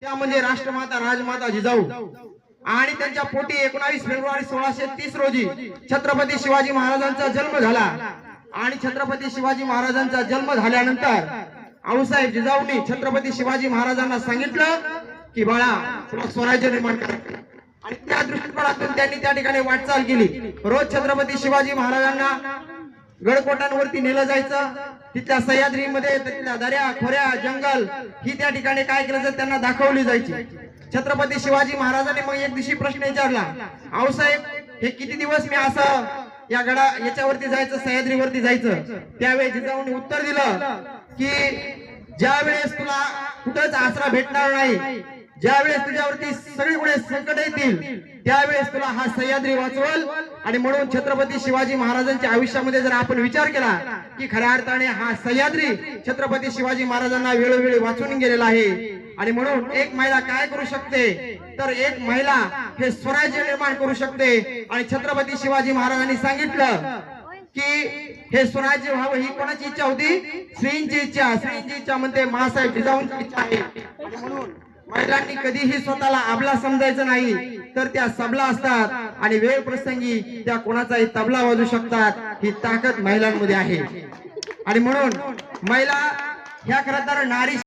त्या म्हणजे राष्ट्रमाता राजमाता जिजाऊ आणि त्यांच्या पोटी 19 फेब्रुवारी 1630 रोजी छत्रपती शिवाजी महाराजांचा जन्म झाला। आणि छत्रपती शिवाजी महाराजांचा जन्म झाल्यानंतर आऊसाहेब जिजाऊंनी छत्रपती शिवाजी महाराजांना सांगितलं की बाळा तुला स्वराज्य निर्माण करायचं आणि त्या दृष्टिकोनातून त्यांनी त्या ठिकाणी वाटचाल केली। रोज छत्रपती शिवाजी महाराजांना गडकोटांवरती नेलं जायचं, तिथल्या सह्याद्रीमध्ये तिथल्या दऱ्या खोऱ्या जंगल ही त्या ठिकाणी काय केलं जातं त्यांना दाखवली जायची। छत्रपती शिवाजी महाराजांनी मग एक दिवशी प्रश्न विचारला, आऊसाहेब हे किती दिवस मी असं या गडा याच्यावरती जायचं सह्याद्रीवरती जायचं? त्यावेळी जिजाऊंनी उत्तर दिलं की ज्या वेळेस तुला कुठेच आसरा भेटणार नाही, ज्या वेळेस तुझ्यावरती सगळीकडे संकट येतील त्यावेळेस तुला हा सह्याद्री वाचवल। आणि म्हणून छत्रपती शिवाजी महाराजांच्या आयुष्यामध्ये जर आपण विचार केला की खऱ्या अर्थाने हा सह्याद्री छत्रपती शिवाजी महाराजांना वेळोवेळी वाचून गेलेला आहे। आणि म्हणून एक महिला काय करू शकते तर एक महिला हे स्वराज्य निर्माण करू शकते। आणि छत्रपती शिवाजी महाराजांनी सांगितलं की हे स्वराज्य व्हावं ही कोणाची इच्छा होती? श्रींची इच्छा। श्रींची इच्छा म्हणते महासाहेब जिजाऊंची इच्छा आहे। आणि म्हणून महिलांनी कधीही स्वतःला आपला समजायचं नाही, तर त्या सबला असतात आणि वेळ प्रसंगी त्या कोणाचाही तबला वाजवू शकतात। ही ताकद महिलांमध्ये आहे। आणि म्हणून महिला ह्या खरं तर नारी